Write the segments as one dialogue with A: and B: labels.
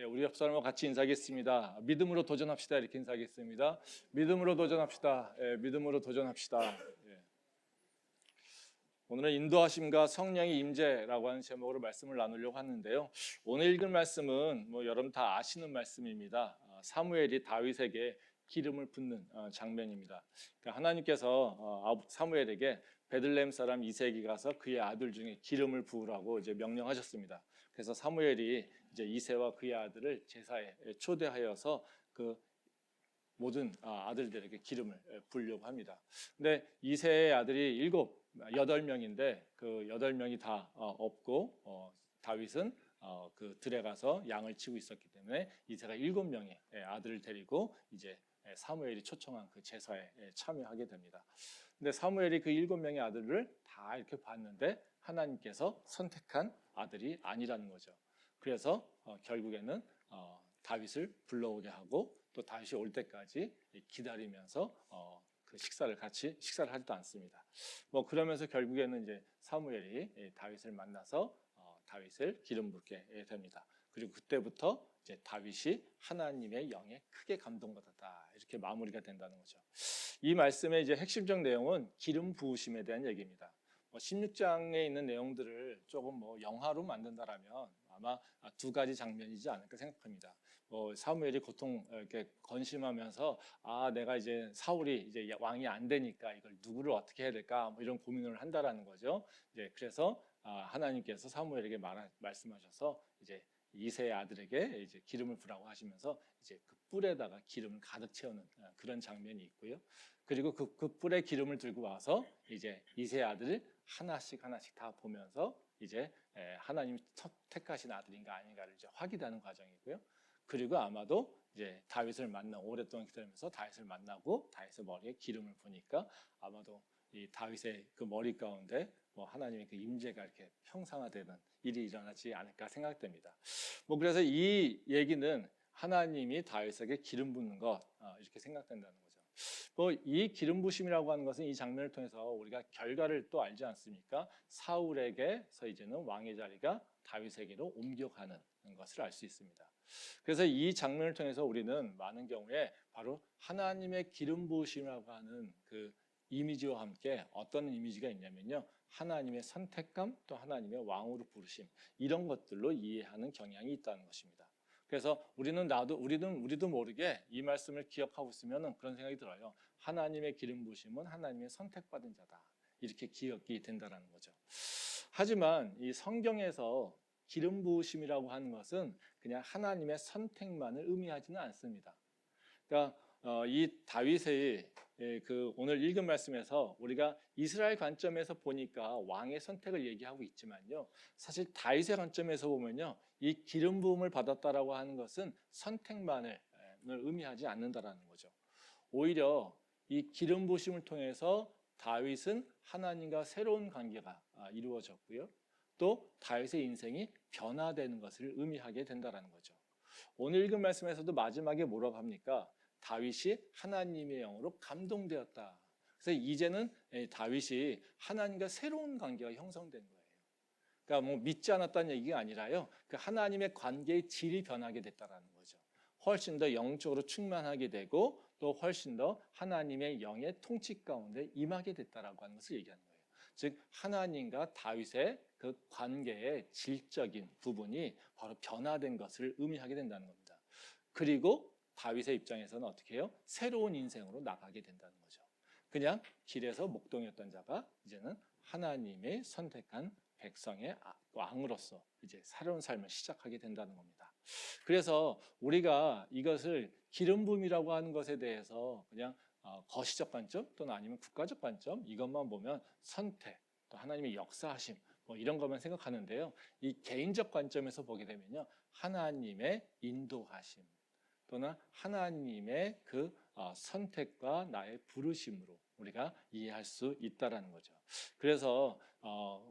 A: 예, 우리 옆 사람과 같이 인사하겠습니다. 믿음으로 도전합시다. 이렇게 인사하겠습니다. 믿음으로 도전합시다. 예, 믿음으로 도전합시다. 예. 오늘은 인도하심과 성령의 임재라고 하는 제목으로 말씀을 나누려고 하는데요. 오늘 읽은 말씀은 여러분 다 아시는 말씀입니다. 사무엘이 다윗에게 기름을 붓는 장면입니다. 그러니까 하나님께서 사무엘에게 베들레헴 사람 이새에게 가서 그의 아들 중에 기름을 부으라고 이제 명령하셨습니다. 그래서 사무엘이 이제 이새와 그의 아들을 제사에 초대하여서 그 모든 아들들에게 기름을 부으려고 합니다. 근데 이새의 아들이 8명인데 그 8명이 다 없고 다윗은 그 들에 가서 양을 치고 있었기 때문에 이새가 7명의 아들을 데리고 이제 사무엘이 초청한 그 제사에 참여하게 됩니다. 근데 사무엘이 그 7명의 아들을 다 이렇게 봤는데 하나님께서 선택한 아들이 아니라는 거죠. 그래서 결국에는 다윗을 불러오게 하고 또 다윗이 올 때까지 기다리면서 그 식사를 하지도 않습니다. 그러면서 결국에는 이제 사무엘이 다윗을 만나서 다윗을 기름 붓게 됩니다. 그리고 그때부터 이제 다윗이 하나님의 영에 크게 감동받았다 이렇게 마무리가 된다는 거죠. 이 말씀의 이제 핵심적 내용은 기름 부으심에 대한 얘기입니다. 16장에 있는 내용들을 조금 영화로 만든다라면 아마 두 가지 장면이지 않을까 생각합니다. 사무엘이 고통 이렇게 건심하면서 내가 이제 사울이 이제 왕이 안 되니까 이걸 누구를 어떻게 해야 될까 이런 고민을 한다라는 거죠. 이제 그래서 하나님께서 사무엘에게 말씀하셔서 이제 이새의 아들에게 이제 기름을 부라고 하시면서 이제 그 뿔에다가 기름을 가득 채우는 그런 장면이 있고요. 그리고 그 뿔에 기름을 들고 와서 이제 이새의 아들을 하나씩 다 보면서 이제 하나님이 택하신 아들인가 아닌가를 이제 확인하는 과정이고요. 그리고 아마도 이제 다윗을 만나고 오랫동안 기다리면서 다윗을 만나고 다윗의 머리에 기름을 부니까 아마도 이 다윗의 그 머리 가운데 하나님의 그 임재가 이렇게 형상화되는 일이 일어나지 않을까 생각됩니다. 그래서 이 얘기는 하나님이 다윗에게 기름 붓는 것 이렇게 생각된다는 거죠. 이 기름 부심이라고 하는 것은 이 장면을 통해서 우리가 결과를 또 알지 않습니까? 사울에게서 이제는 왕의 자리가 다윗에게로 옮겨가는 것을 알 수 있습니다. 그래서 이 장면을 통해서 우리는 많은 경우에 바로 하나님의 기름 부으심이라고 하는 그 이미지와 함께 어떤 이미지가 있냐면요, 하나님의 선택감 또 하나님의 왕으로 부르심 이런 것들로 이해하는 경향이 있다는 것입니다. 그래서 우리도 모르게 이 말씀을 기억하고 있으면 그런 생각이 들어요. 하나님의 기름 부으심은 하나님의 선택받은 자다 이렇게 기억이 된다는 거죠. 하지만 이 성경에서 기름 부으심이라고 하는 것은 그냥 하나님의 선택만을 의미하지는 않습니다. 그러니까 이 다윗의 그 오늘 읽은 말씀에서 우리가 이스라엘 관점에서 보니까 왕의 선택을 얘기하고 있지만요, 사실 다윗의 관점에서 보면요, 이 기름 부음을 받았다라고 하는 것은 선택만을 의미하지 않는다라는 거죠. 오히려 이 기름 부으심을 통해서 다윗은 하나님과 새로운 관계가 이루어졌고요, 또 다윗의 인생이 변화되는 것을 의미하게 된다라는 거죠. 오늘 읽은 말씀에서도 마지막에 뭐라고 합니까? 다윗이 하나님의 영으로 감동되었다. 그래서 이제는 다윗이 하나님과 새로운 관계가 형성된 거예요. 그러니까 믿지 않았다는 얘기가 아니라요, 그 하나님의 관계의 질이 변하게 됐다라는 거죠. 훨씬 더 영적으로 충만하게 되고 또 훨씬 더 하나님의 영의 통치 가운데 임하게 됐다라고 하는 것을 얘기하는 거예요. 즉 하나님과 다윗의 그 관계의 질적인 부분이 바로 변화된 것을 의미하게 된다는 겁니다. 그리고 다윗의 입장에서는 어떻게 해요? 새로운 인생으로 나가게 된다는 거죠. 그냥 길에서 목동이었던 자가 이제는 하나님의 선택한 백성의 왕으로서 이제 새로운 삶을 시작하게 된다는 겁니다. 그래서 우리가 이것을 기름 부음이라고 하는 것에 대해서 그냥 거시적 관점 또는 아니면 국가적 관점 이것만 보면 선택 또 하나님의 역사하심 이런 것만 생각하는데요, 이 개인적 관점에서 보게 되면요, 하나님의 인도하심 또는 하나님의 그 선택과 나의 부르심으로 우리가 이해할 수 있다라는 거죠. 그래서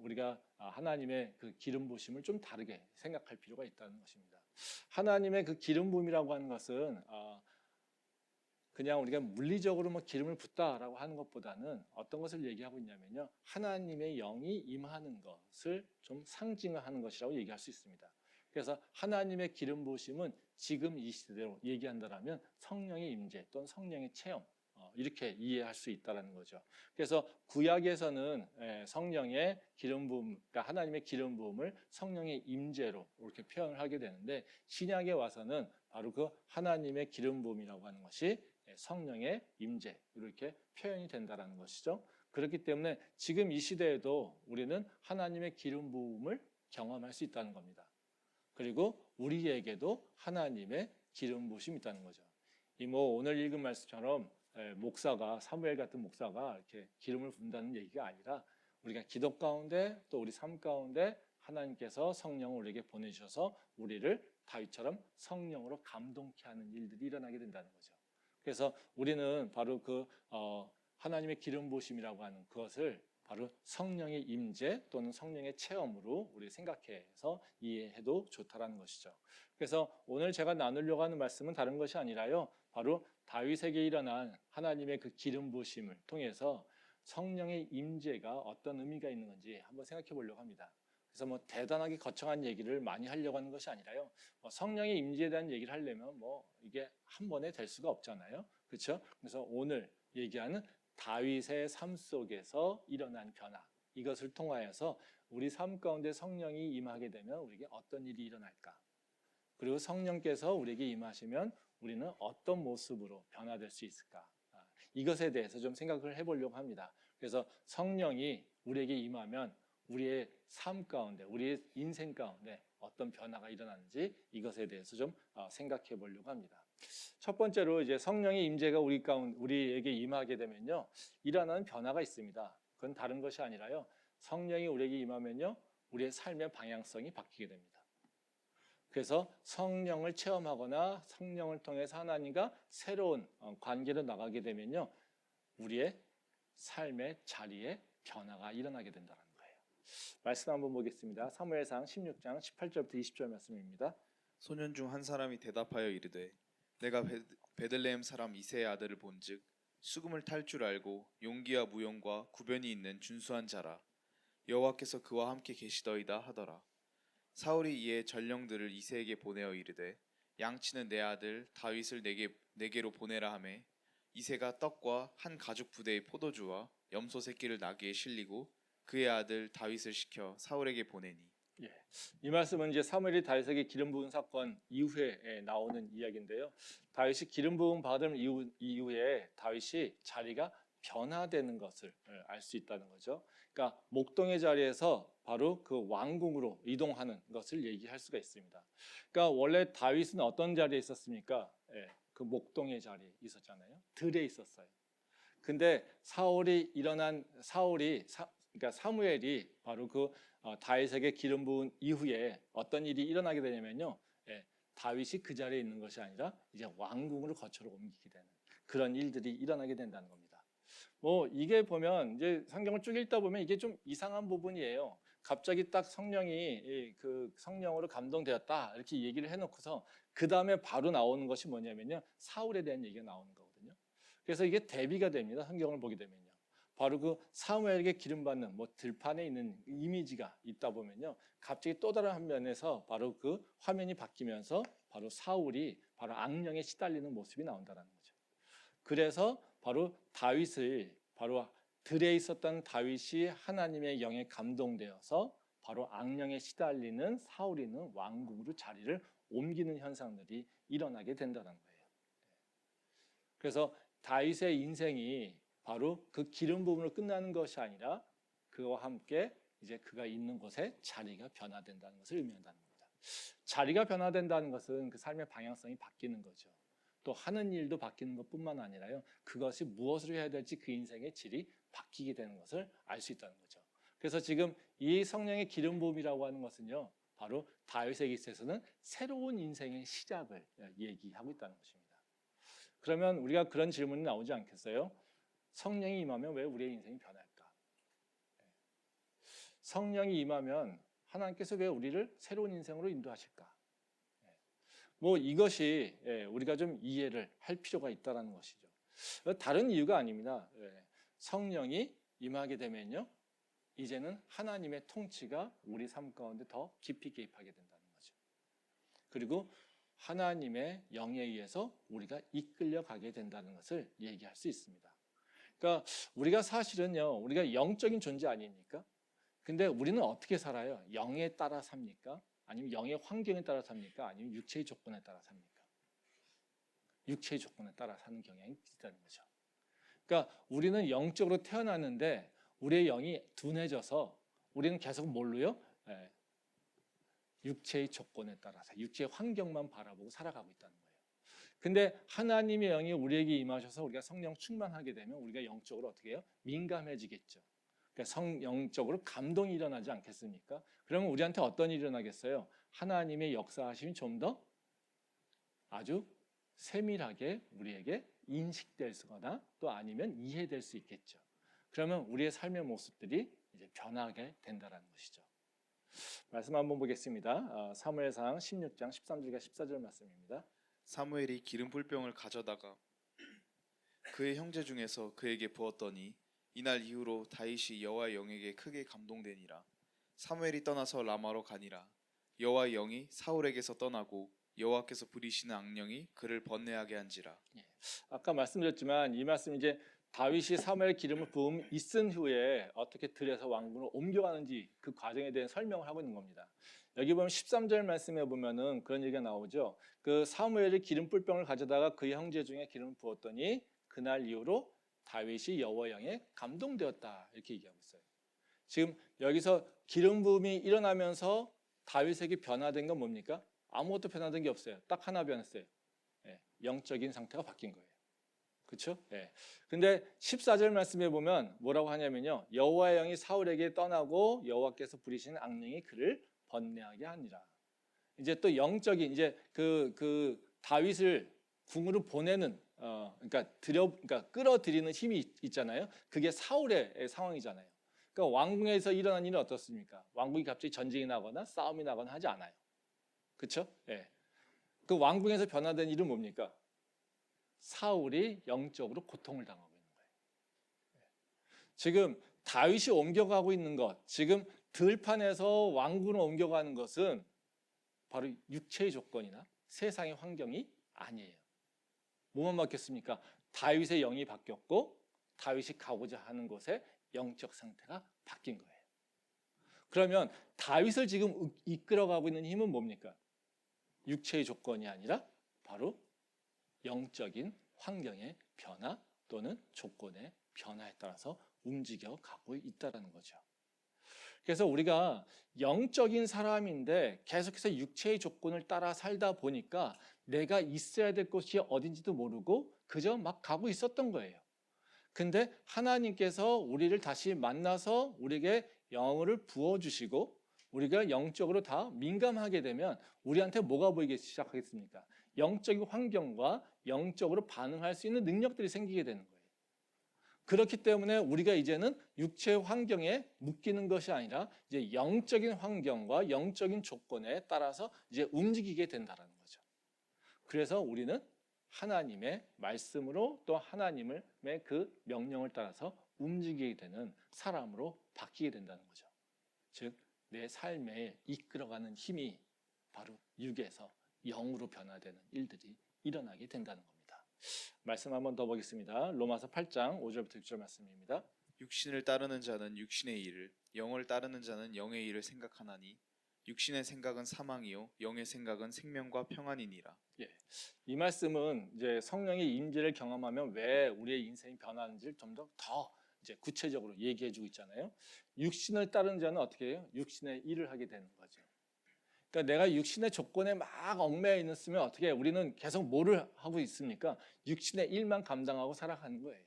A: 우리가 하나님의 그 기름 부으심을 좀 다르게 생각할 필요가 있다는 것입니다. 하나님의 그 기름 부음이라고 하는 것은 그냥 우리가 물리적으로 기름을 붓다라고 하는 것보다는 어떤 것을 얘기하고 있냐면요, 하나님의 영이 임하는 것을 좀 상징하는 것이라고 얘기할 수 있습니다. 그래서 하나님의 기름 부으심은 지금 이 시대로 얘기한다면 성령의 임재 또는 성령의 체험, 이렇게 이해할 수 있다는 거죠. 그래서 구약에서는 성령의 기름 부음, 그러니까 하나님의 기름 부음을 성령의 임재로 이렇게 표현을 하게 되는데, 신약에 와서는 바로 그 하나님의 기름 부음이라고 하는 것이 성령의 임재 이렇게 표현이 된다는 것이죠. 그렇기 때문에 지금 이 시대에도 우리는 하나님의 기름 부음을 경험할 수 있다는 겁니다. 그리고 우리에게도 하나님의 기름 부으심이 있다는 거죠. 이 오늘 읽은 말씀처럼 목사가, 사무엘 같은 목사가 이렇게 기름을 붓는다는 얘기가 아니라, 우리가 기도 가운데 또 우리 삶 가운데 하나님께서 성령을 우리에게 보내주셔서 우리를 다윗처럼 성령으로 감동케 하는 일들이 일어나게 된다는 거죠. 그래서 우리는 바로 그 하나님의 기름 부으심이라고 하는 그것을 바로 성령의 임재 또는 성령의 체험으로 우리 생각해서 이해해도 좋다라는 것이죠. 그래서 오늘 제가 나누려고 하는 말씀은 다른 것이 아니라요, 바로 다윗에게 일어난 하나님의 그 기름 부으심을 통해서 성령의 임재가 어떤 의미가 있는 건지 한번 생각해 보려고 합니다. 그래서 대단하게 거창한 얘기를 많이 하려고 하는 것이 아니라요, 성령의 임재에 대한 얘기를 하려면 이게 한 번에 될 수가 없잖아요, 그렇죠? 그래서 오늘 얘기하는 다윗의 삶 속에서 일어난 변화, 이것을 통하여서 우리 삶 가운데 성령이 임하게 되면 우리에게 어떤 일이 일어날까, 그리고 성령께서 우리에게 임하시면 우리는 어떤 모습으로 변화될 수 있을까, 이것에 대해서 좀 생각을 해보려고 합니다. 그래서 성령이 우리에게 임하면 우리의 삶 가운데, 우리의 인생 가운데 어떤 변화가 일어나는지 이것에 대해서 좀 생각해 보려고 합니다. 첫 번째로 이제 성령의 임재가 우리에게 임하게 되면요, 일어나는 변화가 있습니다. 그건 다른 것이 아니라요, 성령이 우리에게 임하면요, 우리의 삶의 방향성이 바뀌게 됩니다. 그래서 성령을 체험하거나 성령을 통해서 하나님과 새로운 관계로 나가게 되면요, 우리의 삶의 자리에 변화가 일어나게 된다는 거예요. 말씀 한번 보겠습니다. 사무엘상 16장 18절부터 20절 말씀입니다.
B: 소년 중 한 사람이 대답하여 이르되 내가 베들레헴 사람 이새의 아들을 본즉 수금을 탈 줄 알고 용기와 무용과 구변이 있는 준수한 자라. 여호와께서 그와 함께 계시더이다 하더라. 사울이 이에 전령들을 이새에게 보내어 이르되 양치는 내 아들 다윗을 내게로 보내라 하매 이새가 떡과 한 가죽 부대의 포도주와 염소 새끼를 나귀에 실리고 그의 아들 다윗을 시켜 사울에게 보내니.
A: 예, 이 말씀은 이제 사무엘이 다윗에게 기름 부은 사건 이후에 나오는 이야기인데요. 다윗이 기름 부음 받은 이후에 다윗이 자리가 변화되는 것을 알 수 있다는 거죠. 그러니까 목동의 자리에서 바로 그 왕궁으로 이동하는 것을 얘기할 수가 있습니다. 그러니까 원래 다윗은 어떤 자리에 있었습니까? 그 목동의 자리에 있었잖아요. 들에 있었어요. 근데 그러니까 사무엘이 바로 그 다윗에게 기름 부은 이후에 어떤 일이 일어나게 되냐면요, 다윗이 그 자리에 있는 것이 아니라 이제 왕궁으로 거처로 옮기게 되는 그런 일들이 일어나게 된다는 겁니다. 이게 보면 이제 성경을 쭉 읽다 보면 이게 좀 이상한 부분이에요. 갑자기 딱 성령이 그 성령으로 감동되었다 이렇게 얘기를 해놓고서 그 다음에 바로 나오는 것이 뭐냐면요, 사울에 대한 얘기가 나오는 거거든요. 그래서 이게 대비가 됩니다. 성경을 보게 되면요. 바로 그 사무엘에게 기름 받는 들판에 있는 이미지가 있다 보면요, 갑자기 또 다른 한 면에서 바로 그 화면이 바뀌면서 바로 사울이 바로 악령에 시달리는 모습이 나온다는 거죠. 그래서 바로 다윗을 바로 들에 있었던 다윗이 하나님의 영에 감동되어서 바로 악령에 시달리는 사울이는 왕궁으로 자리를 옮기는 현상들이 일어나게 된다는 거예요. 그래서 다윗의 인생이 바로 그 기름 부음으로 끝나는 것이 아니라 그와 함께 이제 그가 있는 곳에 자리가 변화된다는 것을 의미한다는 겁니다. 자리가 변화된다는 것은 그 삶의 방향성이 바뀌는 거죠. 또 하는 일도 바뀌는 것뿐만 아니라요, 그것이 무엇을 해야 될지 그 인생의 질이 바뀌게 되는 것을 알 수 있다는 거죠. 그래서 지금 이 성령의 기름 부음이라고 하는 것은요, 바로 다윗에게 있어서는 새로운 인생의 시작을 얘기하고 있다는 것입니다. 그러면 우리가 그런 질문이 나오지 않겠어요? 성령이 임하면 왜 우리의 인생이 변할까? 성령이 임하면 하나님께서 왜 우리를 새로운 인생으로 인도하실까? 이것이 우리가 좀 이해를 할 필요가 있다는 것이죠. 다른 이유가 아닙니다. 성령이 임하게 되면요, 이제는 하나님의 통치가 우리 삶 가운데 더 깊이 개입하게 된다는 거죠. 그리고 하나님의 영에 의해서 우리가 이끌려 가게 된다는 것을 얘기할 수 있습니다. 그러니까 우리가 사실은요, 우리가 영적인 존재 아닙니까? 근데 우리는 어떻게 살아요? 영에 따라 삽니까? 아니면 영의 환경에 따라 삽니까? 아니면 육체의 조건에 따라 삽니까? 육체의 조건에 따라 사는 경향이 있다는 거죠. 그러니까 우리는 영적으로 태어났는데 우리의 영이 둔해져서 우리는 계속 뭘로요? 육체의 조건에 따라서 육체의 환경만 바라보고 살아가고 있다는 거예요. 근데 하나님의 영이 우리에게 임하셔서 우리가 성령 충만하게 되면 우리가 영적으로 어떻게 해요? 민감해지겠죠. 그러니까 영적으로 감동이 일어나지 않겠습니까? 그러면 우리한테 어떤 일이 일어나겠어요? 하나님의 역사하심이 좀 더 아주 세밀하게 우리에게 인식되거나 또 아니면 이해될 수 있겠죠. 그러면 우리의 삶의 모습들이 이제 변하게 된다는 것이죠. 말씀 한번 보겠습니다. 사무엘상 16장 13절과 14절 말씀입니다.
B: 사무엘이 기름 불병을 가져다가 그의 형제 중에서 그에게 부었더니 이날 이후로 다윗이 여호와의 영에게 크게 감동되니라. 사무엘이 떠나서 라마로 가니라. 여호와의 영이 사울에게서 떠나고 여호와께서 부리시는 악령이 그를 번뇌하게 한지라.
A: 아까 말씀드렸지만 이 말씀 이제 다윗이 사무엘 기름을 부음 있은 후에 어떻게 들에서 왕궁으로 옮겨가는지 그 과정에 대한 설명을 하고 있는 겁니다. 여기 보면 13절 말씀에 보면은 그런 얘기가 나오죠. 그 사무엘이 기름 뿔병을 가져다가 그의 형제 중에 기름을 부었더니 그날 이후로 다윗이 여호와 영에 감동되었다 이렇게 얘기하고 있어요. 지금 여기서 기름 부음이 일어나면서 다윗에게 변화된 건 뭡니까? 아무것도 변화된 게 없어요. 딱 하나 변했어요. 영적인 상태가 바뀐 거예요. 그렇죠? 근데 14절 말씀에 보면 뭐라고 하냐면요. 여호와의 영이 사울에게 떠나고 여호와께서 부리시는 악령이 그를 번뇌하게 하니라. 이제 또 영적인 이제 그 다윗을 궁으로 보내는 그러니까 끌어들이는 힘이 있잖아요. 그게 사울의 상황이잖아요. 그러니까 왕궁에서 일어난 일은 어떻습니까? 왕궁이 갑자기 전쟁이 나거나 싸움이 나거나 하지 않아요. 그렇죠? 그 왕궁에서 변화된 일은 뭡니까? 사울이 영적으로 고통을 당하고 있는 거예요. 지금 다윗이 옮겨가고 있는 것, 지금 들판에서 왕궁으로 옮겨가는 것은 바로 육체의 조건이나 세상의 환경이 아니에요. 뭐만 바뀌었습니까? 다윗의 영이 바뀌었고 다윗이 가고자 하는 곳에 영적 상태가 바뀐 거예요. 그러면 다윗을 지금 이끌어가고 있는 힘은 뭡니까? 육체의 조건이 아니라 바로 영적인 환경의 변화 또는 조건의 변화에 따라서 움직여 가고 있다는 거죠. 그래서 우리가 영적인 사람인데 계속해서 육체의 조건을 따라 살다 보니까 내가 있어야 될 곳이 어딘지도 모르고 그저 막 가고 있었던 거예요. 근데 하나님께서 우리를 다시 만나서 우리에게 영을 부어주시고 우리가 영적으로 다 민감하게 되면 우리한테 뭐가 보이기 시작하겠습니까? 영적인 환경과 영적으로 반응할 수 있는 능력들이 생기게 되는 거예요. 그렇기 때문에 우리가 이제는 육체의 환경에 묶이는 것이 아니라 이제 영적인 환경과 영적인 조건에 따라서 이제 움직이게 된다는 거죠. 그래서 우리는 하나님의 말씀으로 또 하나님의 그 명령을 따라서 움직이게 되는 사람으로 바뀌게 된다는 거죠. 즉, 내 삶에 이끌어가는 힘이 바로 육에서 영으로 변화되는 일들이 일어나게 된다는 겁니다. 말씀 한번 더 보겠습니다. 로마서 8장 5절부터 6절 말씀입니다.
B: 육신을 따르는 자는 육신의 일을, 영을 따르는 자는 영의 일을 생각하나니 육신의 생각은 사망이요 영의 생각은 생명과 평안이니라.
A: 이 말씀은 이제 성령의 임재를 경험하면 왜 우리의 인생이 변하는지를 좀 더 이제 구체적으로 얘기해주고 있잖아요. 육신을 따르는 자는 어떻게 해요? 육신의 일을 하게 되는 거죠. 그러니까 내가 육신의 조건에 막 얽매여 있으면 어떻게 해요? 우리는 계속 뭐를 하고 있습니까? 육신의 일만 감당하고 살아가는 거예요.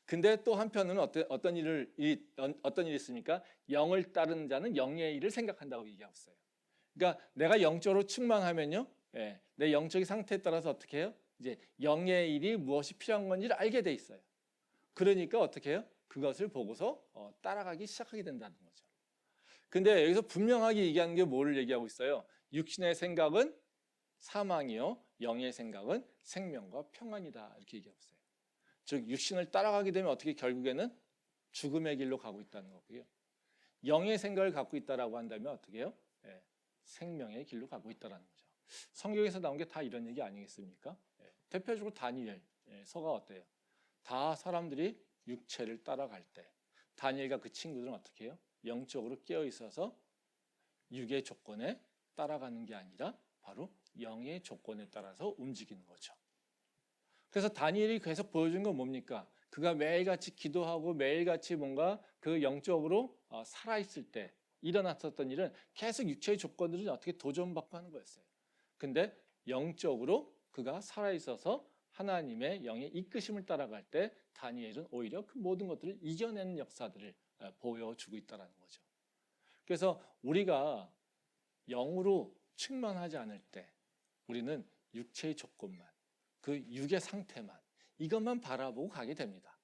A: 근데 또 한편으로는 어떤 일이 있습니까? 영을 따르는 자는 영의 일을 생각한다고 얘기하고 있어요. 그러니까 내가 영적으로 충만하면요, 내 영적인 상태에 따라서 어떻게 해요? 이제 영의 일이 무엇이 필요한 건지를 알게 돼 있어요. 그러니까 어떻게 해요? 그것을 보고서 따라가기 시작하게 된다는 거죠. 근데 여기서 분명하게 얘기하는 게 뭐를 얘기하고 있어요? 육신의 생각은 사망이요, 영의 생각은 생명과 평안이다 이렇게 얘기하고 있어요. 즉 육신을 따라가게 되면 어떻게 결국에는 죽음의 길로 가고 있다는 거고요. 영의 생각을 갖고 있다라고 한다면 어떻게 해요? 생명의 길로 가고 있다라는 거죠. 성경에서 나온 게 다 이런 얘기 아니겠습니까? 대표적으로 다니엘 서가 어때요? 다 사람들이 육체를 따라갈 때 다니엘과 그 친구들은 어떻게 해요? 영적으로 깨어 있어서 육의 조건에 따라가는 게 아니라 바로 영의 조건에 따라서 움직이는 거죠. 그래서 다니엘이 계속 보여준 건 뭡니까? 그가 매일같이 기도하고 매일같이 뭔가 그 영적으로 살아있을 때 일어났었던 일은 계속 육체의 조건들은 어떻게 도전받고 하는 거였어요. 근데 영적으로 그가 살아있어서 하나님의 영의 이끄심을 따라갈 때 다니엘은 오히려 그 모든 것들을 이겨내는 역사들을 보여주고 있다는 거죠. 그래서 우리가 영으로 충만하지 않을 때 우리는 육체의 조건만, 그 육의 상태만 이것만 바라보고 가게 됩니다.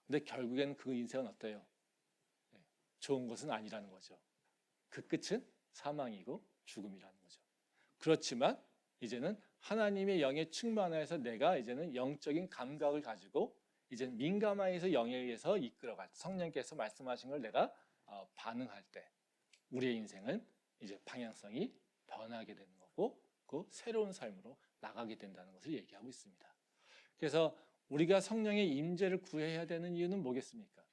A: 근데 결국에는 그 인생은 어때요? 좋은 것은 아니라는 거죠. 그 끝은 사망이고 죽음이라는 거죠. 그렇지만 이제는 하나님의 영에 충만해서 내가 이제는 영적인 감각을 가지고 이제 민감하여서 영에 의해서 이끌어갈 때 성령께서 말씀하신 걸 내가 반응할 때 우리의 인생은 이제 방향성이 변하게 되는 거고 그 새로운 삶으로 나가게 된다는 것을 얘기하고 있습니다. 그래서 우리가 성령의 임재를 구해야 되는 이유는 뭐겠습니까?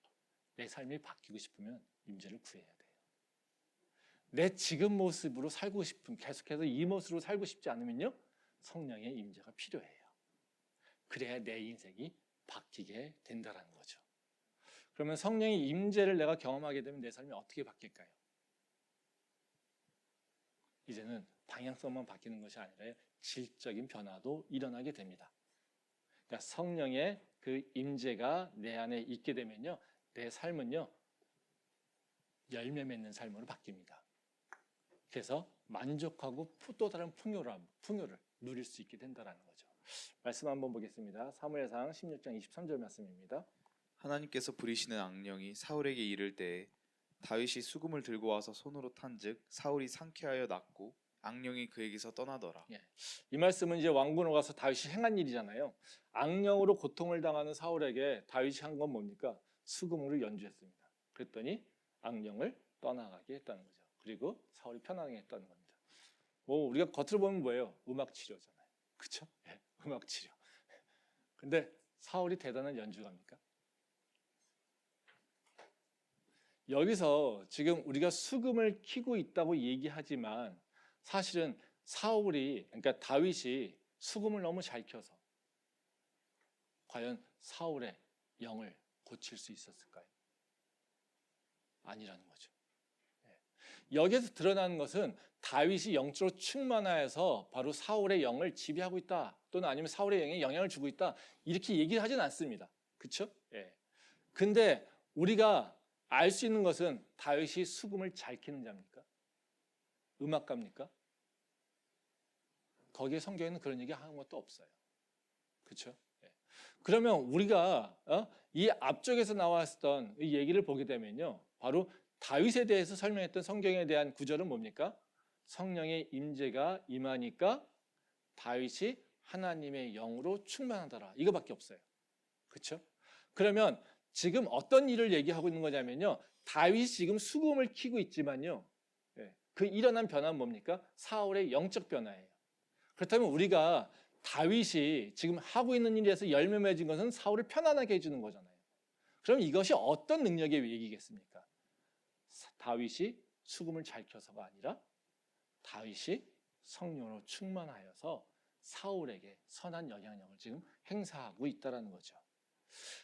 A: 내 삶이 바뀌고 싶으면 임재를 구해야 돼요. 내 지금 모습으로 살고 싶으면 계속해서 이 모습으로 살고 싶지 않으면요 성령의 임재가 필요해요. 그래야 내 인생이 바뀌게 된다는 거죠. 그러면 성령의 임재를 내가 경험하게 되면 내 삶이 어떻게 바뀔까요? 이제는 방향성만 바뀌는 것이 아니라 질적인 변화도 일어나게 됩니다. 그러니까 성령의 그 임재가 내 안에 있게 되면요 내 삶은요 열매 맺는 삶으로 바뀝니다. 그래서 만족하고 또 다른 풍요를 누릴 수 있게 된다는 거죠. 말씀 한번 보겠습니다. 사무엘상 16장 23절 말씀입니다.
B: 하나님께서 부리시는 악령이 사울에게 이를 때에 다윗이 수금을 들고 와서 손으로 탄즉 사울이 상쾌하여 낫고 악령이 그에게서 떠나더라.
A: 이 말씀은 이제 왕궁으로 가서 다윗이 행한 일이잖아요. 악령으로 고통을 당하는 사울에게 다윗이 한 건 뭡니까? 수금으로 연주했습니다. 그랬더니 악령을 떠나가게 했다는 거죠. 그리고 사울이 편안하게 했다는 겁니다. 우리가 겉으로 보면 뭐예요? 음악 치료잖아요. 그렇죠? 음악 치료. 근데 사울이 대단한 연주가입니까? 여기서 지금 우리가 수금을 키고 있다고 얘기하지만 사실은 그러니까 다윗이 수금을 너무 잘 켜서 과연 사울의 영을 고칠 수 있었을까요? 아니라는 거죠. 여기에서 드러나는 것은 다윗이 영적으로 충만하여서 바로 사울의 영을 지배하고 있다 또는 아니면 사울의 영에 영향을 주고 있다 이렇게 얘기를 하진 않습니다. 그렇죠? 근데 우리가 알 수 있는 것은 다윗이 수금을 잘 켜는 자입니까? 음악가입니까? 거기에 성경에는 그런 얘기 하는 것도 없어요. 그렇죠? 그러면 우리가 이 앞쪽에서 나왔던 이 얘기를 보게 되면요, 바로 다윗에 대해서 설명했던 성경에 대한 구절은 뭡니까? 성령의 임재가 임하니까 다윗이 하나님의 영으로 충만하더라. 이거밖에 없어요. 그렇죠? 그러면 지금 어떤 일을 얘기하고 있는 거냐면요, 다윗이 지금 수금을 키고 있지만요, 그 일어난 변화는 뭡니까? 사울의 영적 변화예요. 그렇다면 우리가 다윗이 지금 하고 있는 일에서 열매 맺은 것은 사울을 편안하게 해주는 거잖아요. 그럼 이것이 어떤 능력의 얘기겠습니까? 다윗이 수금을 잘 켜서가 아니라 다윗이 성령으로 충만하여서 사울에게 선한 영향력을 지금 행사하고 있다는 거죠.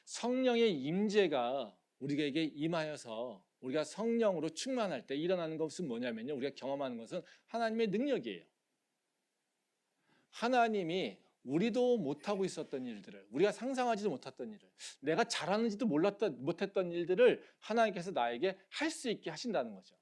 A: 성령의 임재가 우리에게 임하여서 우리가 성령으로 충만할 때 일어나는 것은 뭐냐면요, 우리가 경험하는 것은 하나님의 능력이에요. 하나님이 우리도 못하고 있었던 일들을, 우리가 상상하지도 못했던 일을, 내가 잘하는지도 못했던 일들을 하나님께서 나에게 할 수 있게 하신다는 거죠.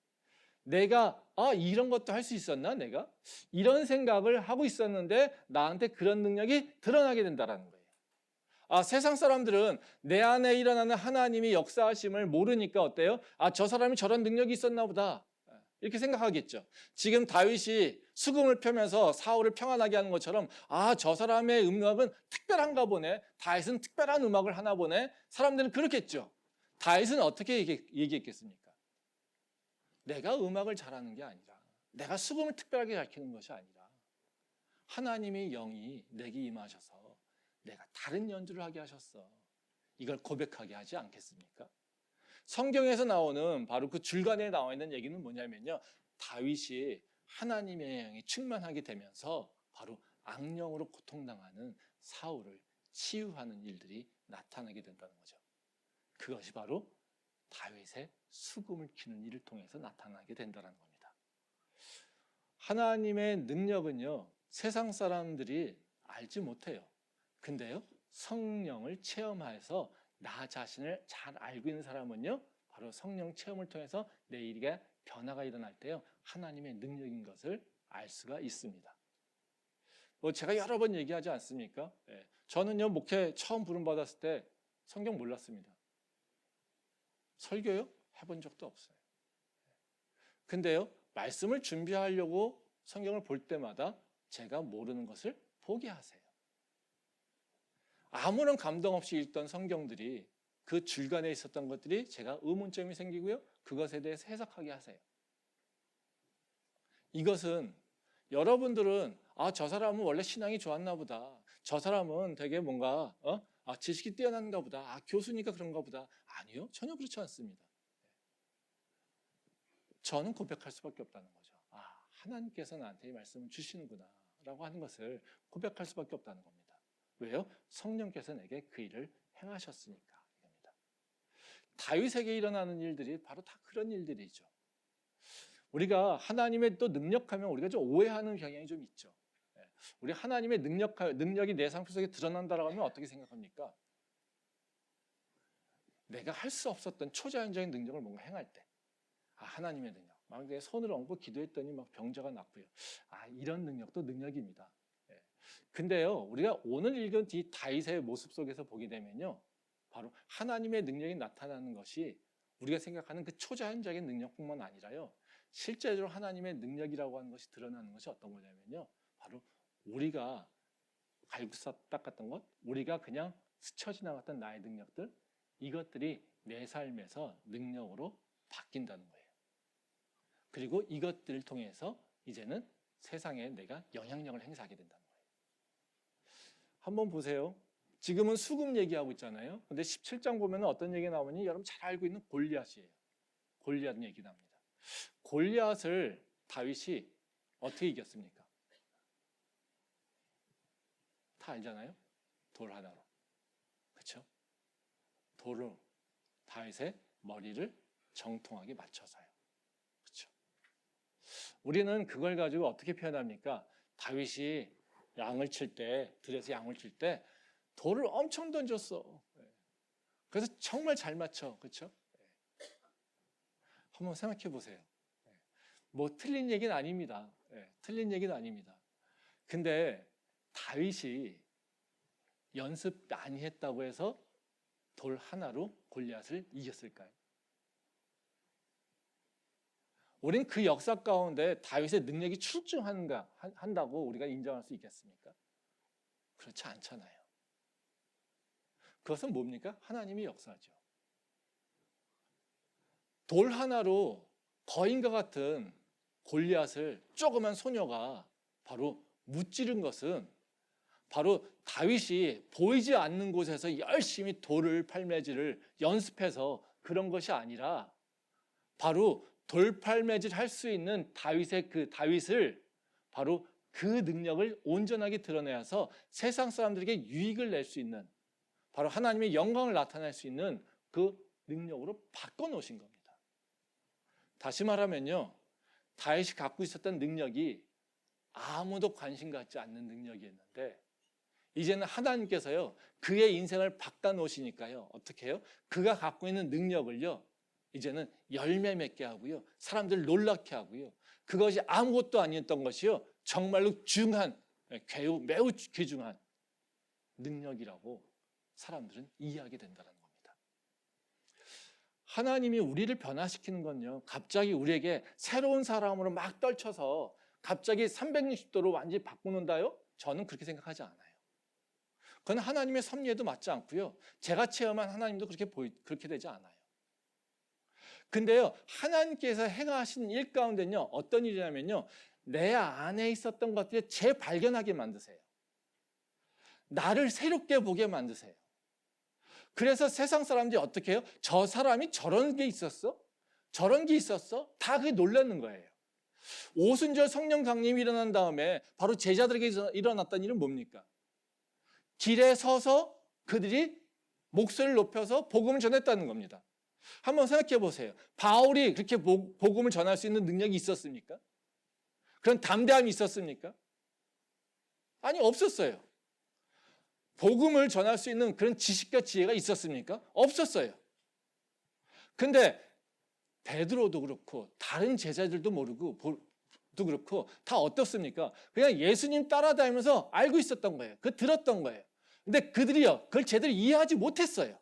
A: 내가 이런 것도 할 수 있었나? 내가 이런 생각을 하고 있었는데 나한테 그런 능력이 드러나게 된다는 거예요. 세상 사람들은 내 안에 일어나는 하나님의 역사하심을 모르니까 어때요? 저 사람이 저런 능력이 있었나 보다 이렇게 생각하겠죠. 지금 다윗이 수금을 펴면서 사울을 평안하게 하는 것처럼 저 사람의 음악은 특별한가 보네, 다윗은 특별한 음악을 하나 보네, 사람들은 그렇겠죠. 다윗은 어떻게 얘기했겠습니까? 내가 음악을 잘하는 게 아니라 내가 수금을 특별하게 가르치는 것이 아니라 하나님의 영이 내게 임하셔서 내가 다른 연주를 하게 하셨어. 이걸 고백하게 하지 않겠습니까? 성경에서 나오는 바로 그 줄간에 나와 있는 얘기는 뭐냐면요. 다윗이 하나님의 영이 충만하게 되면서 바로 악령으로 고통당하는 사울을 치유하는 일들이 나타나게 된다는 거죠. 그것이 바로 다윗의 수금을 키는 일을 통해서 나타나게 된다는 겁니다. 하나님의 능력은요, 세상 사람들이 알지 못해요. 근데요, 성령을 체험해서 나 자신을 잘 알고 있는 사람은요, 바로 성령 체험을 통해서 내 일에 변화가 일어날 때요, 하나님의 능력인 것을 알 수가 있습니다. 제가 여러 번 얘기하지 않습니까? 저는요, 목회 처음 부름받았을 때 성경 몰랐습니다. 설교요? 해본 적도 없어요. 근데요, 말씀을 준비하려고 성경을 볼 때마다 제가 모르는 것을 보게 하세요. 아무런 감동 없이 읽던 성경들이 그 줄간에 있었던 것들이 제가 의문점이 생기고요. 그것에 대해서 해석하게 하세요. 이것은 여러분들은 저 사람은 원래 신앙이 좋았나 보다. 저 사람은 되게 뭔가 지식이 뛰어난가 보다. 교수니까 그런가 보다. 아니요. 전혀 그렇지 않습니다. 저는 고백할 수밖에 없다는 거죠. 하나님께서 나한테 이 말씀을 주시는구나 라고 하는 것을 고백할 수밖에 없다는 겁니다. 왜요? 성령께서 내게 그 일을 행하셨으니까. 입니다. 다윗에게 일어나는 일들이 바로 다 그런 일들이죠. 우리가 하나님의 또 능력하면 우리가 좀 오해하는 경향이 좀 있죠. 우리 하나님의 능력이 내 삶 속에 드러난다라고 하면 어떻게 생각합니까? 내가 할 수 없었던 초자연적인 능력을 뭔가 행할 때, 하나님의 능력. 막 내 손을 얹고 기도했더니 막 병자가 낫고요. 이런 능력도 능력입니다. 근데요, 우리가 오늘 읽은 이 다윗의 모습 속에서 보게 되면요, 바로 하나님의 능력이 나타나는 것이 우리가 생각하는 그 초자연적인 능력뿐만 아니라요, 실제로 하나님의 능력이라고 하는 것이 드러나는 것이 어떤 거냐면요, 바로 우리가 갈구사 닦았던 것, 우리가 그냥 스쳐 지나갔던 나의 능력들, 이것들이 내 삶에서 능력으로 바뀐다는 거예요. 그리고 이것들을 통해서 이제는 세상에 내가 영향력을 행사하게 된다는 거예요. 한번 보세요. 지금은 수금 얘기하고 있잖아요. 근데 17장 보면 어떤 얘기가 나오니 여러분 잘 알고 있는 골리앗이에요. 골리앗 얘기 나옵니다. 골리앗을 다윗이 어떻게 이겼습니까? 다 알잖아요. 돌 하나로. 그렇죠? 돌로 다윗의 머리를 정통하게 맞춰서요. 그렇죠? 우리는 그걸 가지고 어떻게 표현합니까? 다윗이 양을 칠 때, 들에서 양을 칠 때 돌을 엄청 던졌어. 그래서 정말 잘 맞춰. 그렇죠? 한번 생각해 보세요. 뭐 틀린 얘기는 아닙니다. 틀린 얘기는 아닙니다. 근데 다윗이 연습 많이 했다고 해서 돌 하나로 골리앗을 이겼을까요? 우린 그 역사 가운데 다윗의 능력이 출중한다고 우리가 인정할 수 있겠습니까? 그렇지 않잖아요. 그것은 뭡니까? 하나님의 역사죠. 돌 하나로 거인과 같은 골리앗을 조그만 소녀가 바로 무찌른 것은 바로 다윗이 보이지 않는 곳에서 열심히 돌을 팔매질을 연습해서 그런 것이 아니라 바로 돌팔매질 할 수 있는 다윗을 바로 그 능력을 온전하게 드러내서 세상 사람들에게 유익을 낼 수 있는 바로 하나님의 영광을 나타낼 수 있는 그 능력으로 바꿔놓으신 겁니다. 다시 말하면요, 다윗이 갖고 있었던 능력이 아무도 관심 갖지 않는 능력이었는데 이제는 하나님께서요 그의 인생을 바꿔놓으시니까요 어떻게 해요? 그가 갖고 있는 능력을요 이제는 열매 맺게 하고요 사람들을 놀랍게 하고요 그것이 아무것도 아니었던 것이요 정말로 매우 귀중한 능력이라고 사람들은 이해하게 된다는 겁니다. 하나님이 우리를 변화시키는 건요 갑자기 우리에게 새로운 사람으로 막 떨쳐서 갑자기 360도로 완전히 바꾸는다요? 저는 그렇게 생각하지 않아요. 그건 하나님의 섭리에도 맞지 않고요 제가 체험한 하나님도 그렇게 되지 않아요. 근데요, 하나님께서 행하시는 일 가운데는요, 어떤 일이냐면요, 내 안에 있었던 것들을 재발견하게 만드세요. 나를 새롭게 보게 만드세요. 그래서 세상 사람들이 어떻게 해요? 저 사람이 저런 게 있었어? 저런 게 있었어? 다 그게 놀라는 거예요. 오순절 성령 강림이 일어난 다음에 바로 제자들에게 일어났던 일은 뭡니까? 길에 서서 그들이 목소리를 높여서 복음을 전했다는 겁니다. 한번 생각해 보세요. 바울이 그렇게 복음을 전할 수 있는 능력이 있었습니까? 그런 담대함이 있었습니까? 아니, 없었어요. 복음을 전할 수 있는 그런 지식과 지혜가 있었습니까? 없었어요. 근데 베드로도 그렇고 다른 제자들도 모르고 도 그렇고 다 어떻습니까? 그냥 예수님 따라다니면서 알고 있었던 거예요. 그 들었던 거예요. 근데 그들이요, 그걸 제대로 이해하지 못했어요.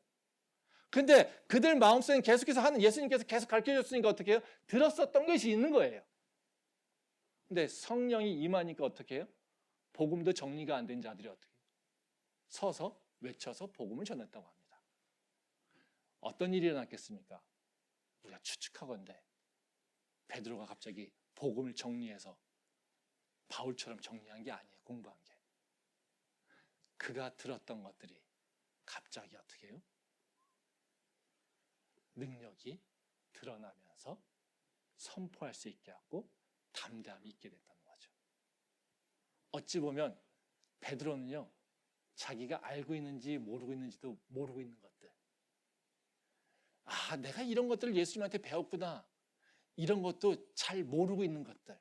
A: 근데 그들 마음속에 계속해서 하는 예수님께서 계속 가르쳐줬으니까 어떻게 해요? 들었었던 것이 있는 거예요. 근데 성령이 임하니까 어떻게 해요? 복음도 정리가 안 된 자들이 어떻게 해요? 서서 외쳐서 복음을 전했다고 합니다. 어떤 일이 일어났겠습니까? 우리가 추측하건대 베드로가 갑자기 복음을 정리해서 바울처럼 정리한 게 아니에요. 공부한 게. 그가 들었던 것들이 갑자기 어떻게 해요? 능력이 드러나면서 선포할 수 있게 하고 담대함이 있게 됐다는 거죠. 어찌 보면 베드로는요, 자기가 알고 있는지 모르고 있는지도 모르고 있는 것들. 아, 내가 이런 것들을 예수님한테 배웠구나. 이런 것도 잘 모르고 있는 것들.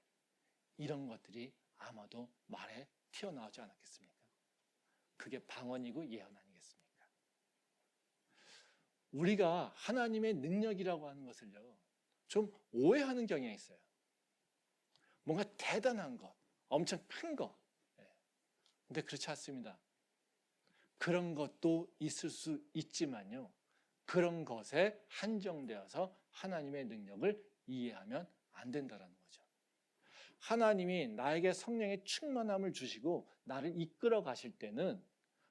A: 이런 것들이 아마도 말에 튀어나오지 않았겠습니까? 그게 방언이고 예언 아니겠습니까? 우리가 하나님의 능력이라고 하는 것을요, 좀 오해하는 경향이 있어요. 뭔가 대단한 것, 엄청 큰 것. 근데 그렇지 않습니다. 그런 것도 있을 수 있지만요, 그런 것에 한정되어서 하나님의 능력을 이해하면 안 된다는 거죠. 하나님이 나에게 성령의 충만함을 주시고 나를 이끌어 가실 때는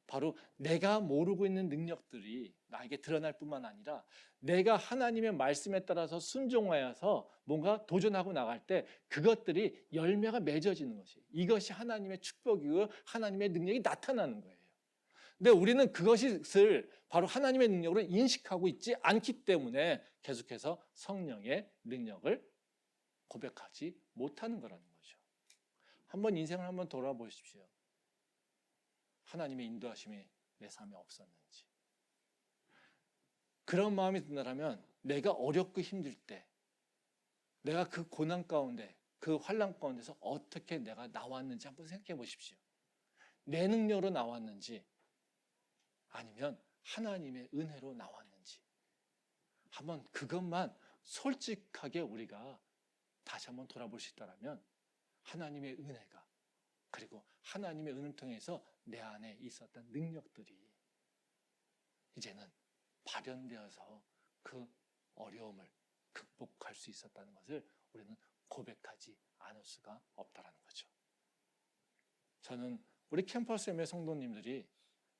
A: 바로 내가 모르고 있는 능력들이 나에게 드러날 뿐만 아니라 내가 하나님의 말씀에 따라서 순종하여서 뭔가 도전하고 나갈 때 그것들이 열매가 맺어지는 것이, 이것이 하나님의 축복이고 하나님의 능력이 나타나는 거예요. 근데 우리는 그것을 바로 하나님의 능력으로 인식하고 있지 않기 때문에 계속해서 성령의 능력을 고백하지 못하는 거라는 거죠. 한번 인생을 한번 돌아보십시오. 하나님의 인도하심이 내 삶에 없었는지. 그런 마음이 든다면 내가 어렵고 힘들 때, 내가 그 고난 가운데, 그 환난 가운데서 어떻게 내가 나왔는지 한번 생각해 보십시오. 내 능력으로 나왔는지 아니면 하나님의 은혜로 나왔는지 한번 그것만 솔직하게 우리가 다시 한번 돌아볼 수 있다면 하나님의 은혜가, 그리고 하나님의 은혜를 통해서 내 안에 있었던 능력들이 이제는 발현되어서 그 어려움을 극복할 수 있었다는 것을 우리는 고백하지 않을 수가 없다는 거죠. 저는 우리 캠퍼스 예배 성도님들이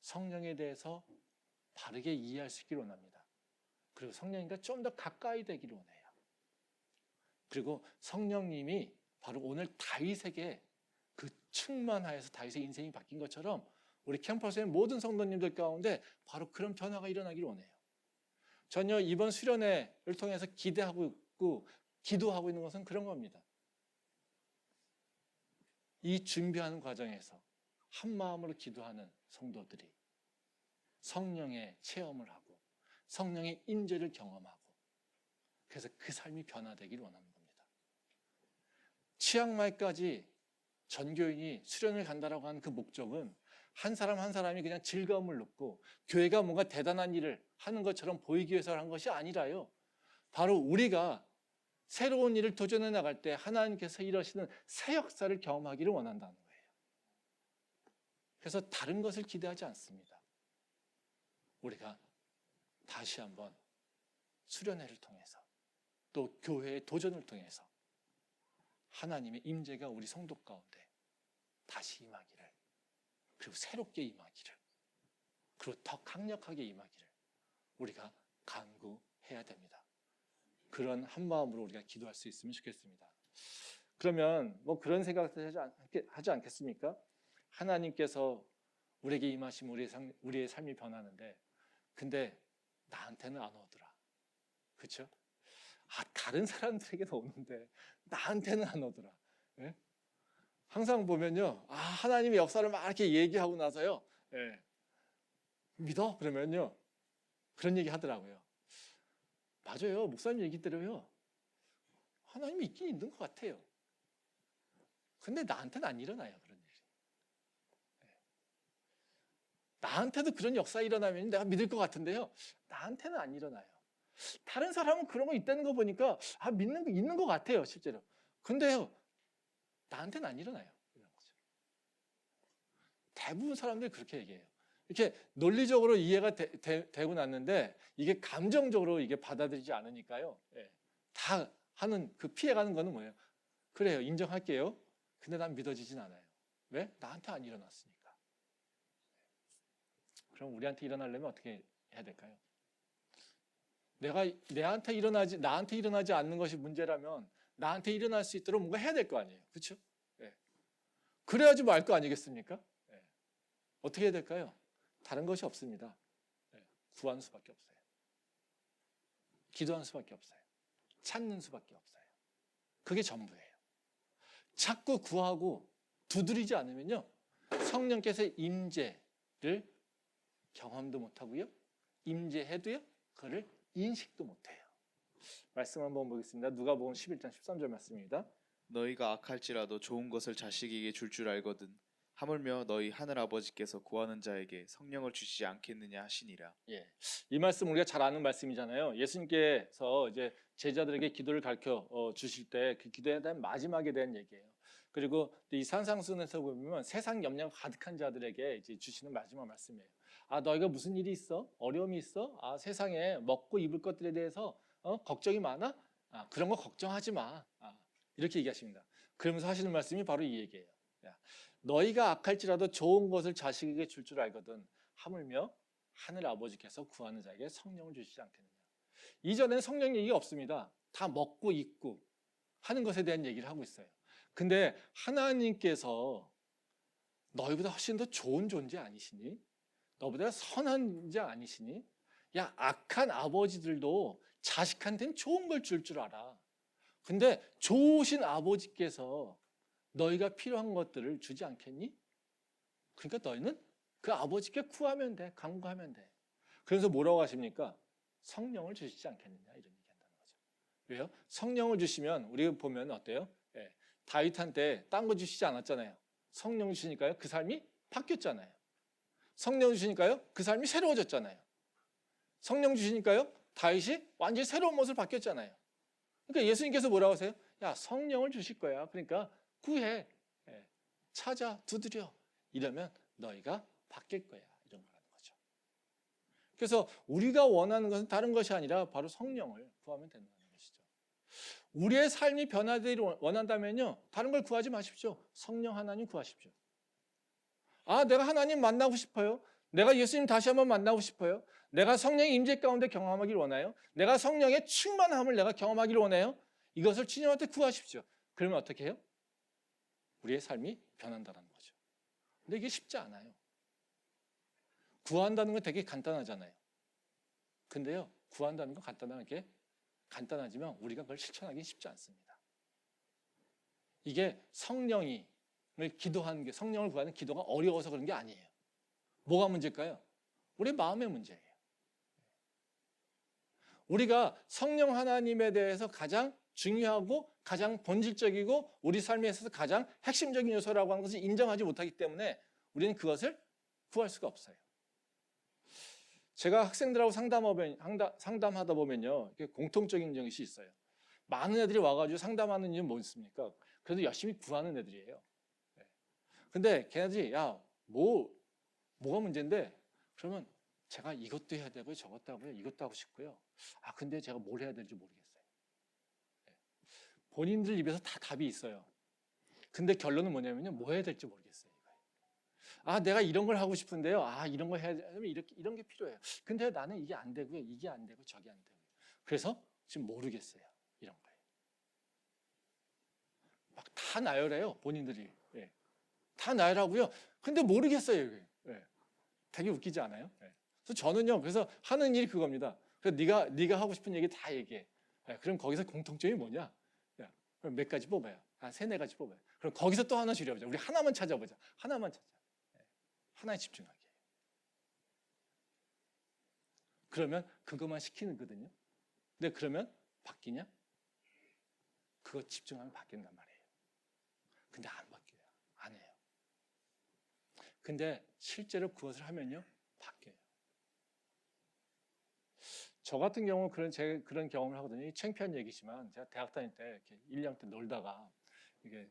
A: 성령에 대해서 바르게 이해할 수 있기를 원합니다. 그리고 성령님과 좀 더 가까이 되기를 원해요. 그리고 성령님이 바로 오늘 다윗에게 그 충만하여서 다윗의 인생이 바뀐 것처럼 우리 캠퍼스의 모든 성도님들 가운데 바로 그런 변화가 일어나기를 원해요. 전혀 이번 수련회를 통해서 기대하고 있고 기도하고 있는 것은 그런 겁니다. 이 준비하는 과정에서 한 마음으로 기도하는 성도들이 성령의 체험을 하고 성령의 임재를 경험하고 그래서 그 삶이 변화되기를 원하는 겁니다. 치앙마이까지 전교인이 수련을 간다라고 하는 그 목적은 한 사람 한 사람이 그냥 즐거움을 느끼고 교회가 뭔가 대단한 일을 하는 것처럼 보이기 위해서 한 것이 아니라요, 바로 우리가 새로운 일을 도전해 나갈 때 하나님께서 이러시는 새 역사를 경험하기를 원한다는 거예요. 그래서 다른 것을 기대하지 않습니다. 우리가 다시 한번 수련회를 통해서 또 교회의 도전을 통해서 하나님의 임재가 우리 성도 가운데 다시 임하기를, 그리고 새롭게 임하기를, 그리고 더 강력하게 임하기를 우리가 간구해야 됩니다. 그런 한 마음으로 우리가 기도할 수 있으면 좋겠습니다. 그러면 뭐 그런 생각을 하지 않겠습니까? 하나님께서 우리에게 임하시면 우리의 삶이 변하는데, 근데 나한테는 안 오더라. 그렇죠? 다른 사람들에게는 오는데 나한테는 안 오더라. 예? 항상 보면요, 하나님의 역사를 막 이렇게 얘기하고 나서요, 예, 믿어? 그러면요, 그런 얘기 하더라고요. 맞아요, 목사님 얘기대로요, 하나님이 있긴 있는 것 같아요. 근데 나한테는 안 일어나요, 그런 일이. 예. 나한테도 그런 역사 일어나면 내가 믿을 것 같은데요, 나한테는 안 일어나요. 다른 사람은 그런 거 있다는 거 보니까 믿는 거 있는 것 같아요, 실제로. 근데요, 나한테는 안 일어나요. 이런 거죠. 대부분 사람들이 그렇게 얘기해요. 이렇게 논리적으로 이해가 되고 났는데 이게 감정적으로 이게 받아들이지 않으니까요. 예. 다 하는 그 피해가는 거는 뭐예요? 그래요, 인정할게요. 근데 난 믿어지진 않아요. 왜? 나한테 안 일어났으니까. 그럼 우리한테 일어나려면 어떻게 해야 될까요? 나한테 일어나지 않는 것이 문제라면 나한테 일어날 수 있도록 뭔가 해야 될 거 아니에요. 그렇죠? 예. 그래야지 말 거 아니겠습니까? 예. 어떻게 해야 될까요? 다른 것이 없습니다. 예. 구하는 수밖에 없어요. 기도하는 수밖에 없어요. 찾는 수밖에 없어요. 그게 전부예요. 자꾸 구하고 두드리지 않으면요, 성령께서의 임재를 경험도 못하고요, 임재해도요, 그를 인식도 못해요. 말씀 한번 보겠습니다. 누가복음 11장 13절 말씀입니다.
B: 너희가 악할지라도 좋은 것을 자식에게 줄 알거든 하물며 너희 하늘 아버지께서 구하는 자에게 성령을 주시지 않겠느냐 하시니라.
A: 예, 이 말씀 우리가 잘 아는 말씀이잖아요. 예수님께서 이제 제자들에게 기도를 가르쳐 주실 때 그 기도에 대한 마지막에 대한 얘기예요. 그리고 이 산상순에서 보면 세상 염려가 가득한 자들에게 이제 주시는 마지막 말씀이에요. 너희가 무슨 일이 있어? 어려움이 있어? 세상에 먹고 입을 것들에 대해서 걱정이 많아? 그런 거 걱정하지 마. 이렇게 얘기하십니다. 그러면서 하시는 말씀이 바로 이 얘기예요. 야, 너희가 악할지라도 좋은 것을 자식에게 줄 알거든 하물며 하늘 아버지께서 구하는 자에게 성령을 주시지 않겠느냐. 이전에는 성령 얘기가 없습니다. 다 먹고 입고 하는 것에 대한 얘기를 하고 있어요. 근데 하나님께서 너희보다 훨씬 더 좋은 존재 아니시니? 너보다 선한 자 아니시니? 야, 악한 아버지들도 자식한테는 좋은 걸 줄 알아. 근데 좋으신 아버지께서 너희가 필요한 것들을 주지 않겠니? 그러니까 너희는 그 아버지께 구하면 돼. 간구하면 돼. 그래서 뭐라고 하십니까? 성령을 주시지 않겠느냐, 이런 얘기한다는 거죠. 왜요? 성령을 주시면 우리가 보면 어때요? 예, 다윗한테 딴 거 주시지 않았잖아요. 성령 주시니까요, 그 삶이 바뀌었잖아요. 성령 주시니까요, 그 삶이 새로워졌잖아요. 성령 주시니까요, 다윗이 완전히 새로운 모습을 바뀌었잖아요. 그러니까 예수님께서 뭐라고 하세요? 야, 성령을 주실 거야. 그러니까 구해, 예, 찾아, 두드려. 이러면 너희가 바뀔 거야. 이런 거라는 거죠. 그래서 우리가 원하는 것은 다른 것이 아니라 바로 성령을 구하면 된다는 것이죠. 우리의 삶이 변화되기를 원한다면요, 다른 걸 구하지 마십시오. 성령 하나님 구하십시오. 내가 하나님 만나고 싶어요. 내가 예수님 다시 한번 만나고 싶어요. 내가 성령의 임재 가운데 경험하기를 원해요. 내가 성령의 충만함을 내가 경험하기를 원해요. 이것을 주님한테 구하십시오. 그러면 어떻게 해요? 우리의 삶이 변한다는 거죠. 근데 이게 쉽지 않아요. 구한다는 건 되게 간단하잖아요. 근데요, 구한다는 건 간단하지만 우리가 그걸 실천하기 쉽지 않습니다. 이게 성령을 구하는 기도가 어려워서 그런 게 아니에요. 뭐가 문제일까요? 우리 마음의 문제예요. 우리가 성령 하나님에 대해서 가장 중요하고 가장 본질적이고 우리 삶에 있어서 가장 핵심적인 요소라고 하는 것을 인정하지 못하기 때문에 우리는 그것을 구할 수가 없어요. 제가 학생들하고 상담하다 보면요, 공통적인 것이 있어요. 많은 애들이 와가지고 상담하는 이유는 뭐였습니까? 그래도 열심히 구하는 애들이에요. 근데 걔네들이 뭐가 문제인데, 그러면 제가 이것도 해야 되고요, 저것도 하고요, 이것도 하고 싶고요. 근데 제가 뭘 해야 될지 모르겠어요. 본인들 입에서 다 답이 있어요. 근데 결론은 뭐냐면요, 뭐 해야 될지 모르겠어요. 내가 이런 걸 하고 싶은데요. 이런 거 해야 되면 이런 게 필요해요. 근데 나는 이게 안 되고요, 이게 안 되고 저게 안 되고요. 그래서 지금 모르겠어요. 이런 거예요. 막 다 나열해요. 본인들이. 예. 다 나열하고요. 근데 모르겠어요. 이게. 예. 되게 웃기지 않아요? 예. 그래서 저는요. 그래서 하는 일이 그겁니다. 그래서 네가 하고 싶은 얘기 다 얘기해. 예. 그럼 거기서 공통점이 뭐냐? 야, 그럼 몇 가지 뽑아요. 한 3-4가지 뽑아요. 그럼 거기서 또 하나 줄여보자. 우리 하나만 찾아보자. 하나만 찾자. 예. 하나에 집중하게. 그러면 그것만 시키는 거거든요. 근데 그러면 바뀌냐? 그거 집중하면 바뀐단 말이에요. 근데 안 바뀌어요. 안 해요. 근데 실제로 그것을 하면요, 바뀌어요. 저 같은 경우는 제가 그런 경험을 하거든요. 창피한 얘기지만 제가 대학 다닐 때 이렇게 1년 때 놀다가 이게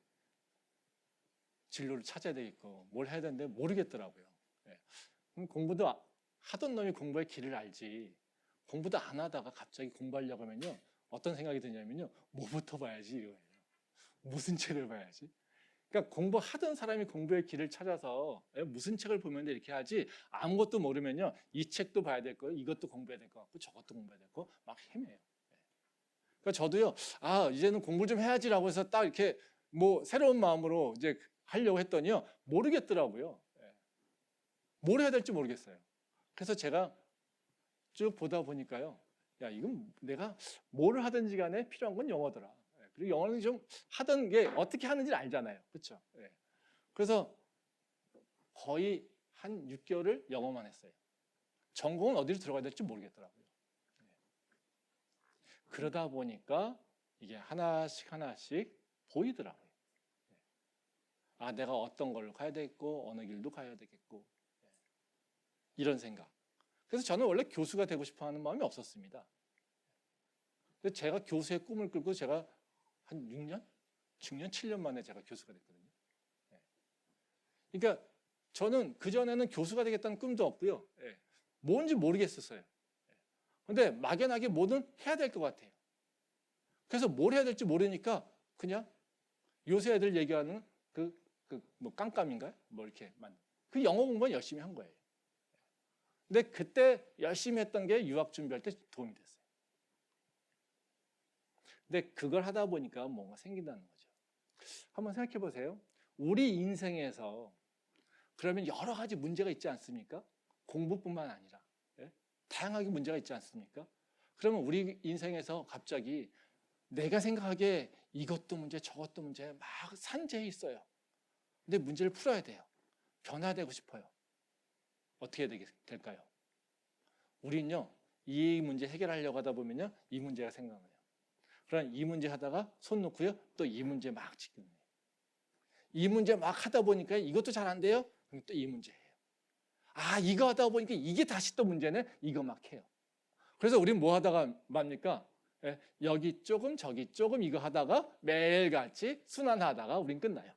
A: 진로를 찾아야 되겠고 뭘 해야 되는데 모르겠더라고요. 예. 그럼 공부도 하던 놈이 공부의 길을 알지. 공부도 안 하다가 갑자기 공부하려고 하면요, 어떤 생각이 드냐면요, 뭐부터 봐야지 이거예요. 무슨 책을 봐야지. 그러니까 공부하던 사람이 공부의 길을 찾아서 무슨 책을 보면 돼 이렇게 하지, 아무것도 모르면요, 이 책도 봐야 될 거예요, 이것도 공부해야 될 것 같고 저것도 공부해야 될 거 막 헤매요. 그러니까 저도요, 이제는 공부 좀 해야지라고 해서 딱 이렇게 뭐 새로운 마음으로 이제 하려고 했더니요, 모르겠더라고요. 뭘 해야 될지 모르겠어요. 그래서 제가 쭉 보다 보니까요, 야, 이건 내가 뭘 하든지 간에 필요한 건 영어더라. 그리고 영어는 좀 하던 게 어떻게 하는지 알잖아요. 그렇죠? 그래서 거의 한 6개월을 영어만 했어요. 전공은 어디로 들어가야 될지 모르겠더라고요. 그러다 보니까 이게 하나씩 하나씩 보이더라고요. 내가 어떤 걸로 가야 되겠고 어느 길도 가야 되겠고 이런 생각. 그래서 저는 원래 교수가 되고 싶어 하는 마음이 없었습니다. 근데 제가 교수의 꿈을 꾸고 제가 한 6년? 6년, 7년 만에 제가 교수가 됐거든요. 그러니까 저는 그전에는 교수가 되겠다는 꿈도 없고요. 뭔지 모르겠었어요. 근데 막연하게 뭐든 해야 될 것 같아요. 그래서 뭘 해야 될지 모르니까 그냥 요새 애들 얘기하는 뭐 깜깜인가요? 뭐 이렇게 그 영어 공부는 열심히 한 거예요. 근데 그때 열심히 했던 게 유학 준비할 때 도움이 됐어요. 근데 그걸 하다 보니까 뭔가 생긴다는 거죠. 한번 생각해 보세요. 우리 인생에서 그러면 여러 가지 문제가 있지 않습니까? 공부뿐만 아니라 다양하게 문제가 있지 않습니까? 그러면 우리 인생에서 갑자기 내가 생각하기에 이것도 문제 저것도 문제 막 산재해 있어요. 근데 문제를 풀어야 돼요. 변화되고 싶어요. 어떻게 될까요? 우리는요, 이 문제 해결하려고 하다 보면요, 이 문제가 생각나요. 그럼 이 문제 하다가 손 놓고요, 또 이 문제 막 지켜내요. 이 문제 막 하다 보니까 이것도 잘 안 돼요? 그럼 또 이 문제 해요. 이거 하다 보니까 이게 다시 또 문제네? 이거 막 해요. 그래서 우리는 뭐 하다가 맙니까? 여기 조금 저기 조금 이거 하다가 매일같이 순환하다가 우린 끝나요.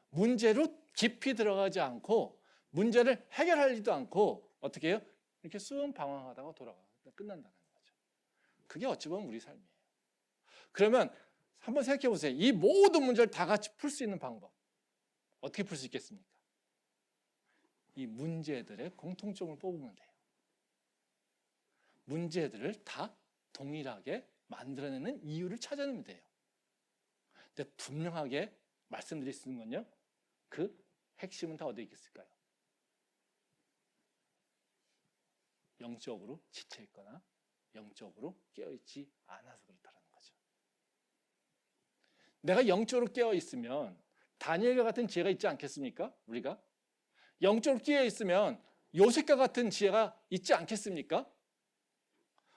A: 문제로 깊이 들어가지 않고 문제를 해결하지도 않고 어떻게 해요? 이렇게 쑥 방황하다가 끝난다는 거죠. 그게 어찌 보면 우리 삶이에요. 그러면 한번 생각해 보세요. 이 모든 문제를 다 같이 풀 수 있는 방법 어떻게 풀 수 있겠습니까? 이 문제들의 공통점을 뽑으면 돼요. 문제들을 다 동일하게 만들어내는 이유를 찾아내면 돼요. 근데 분명하게 말씀드릴 수 있는 건요, 그 핵심은 다 어디에 있을까요? 영적으로 지쳐있거나 영적으로 깨어있지 않아서 그렇다는 거죠. 내가 영적으로 깨어있으면 다니엘과 같은 지혜가 있지 않겠습니까? 우리가 영적으로 깨어있으면 요셉과 같은 지혜가 있지 않겠습니까?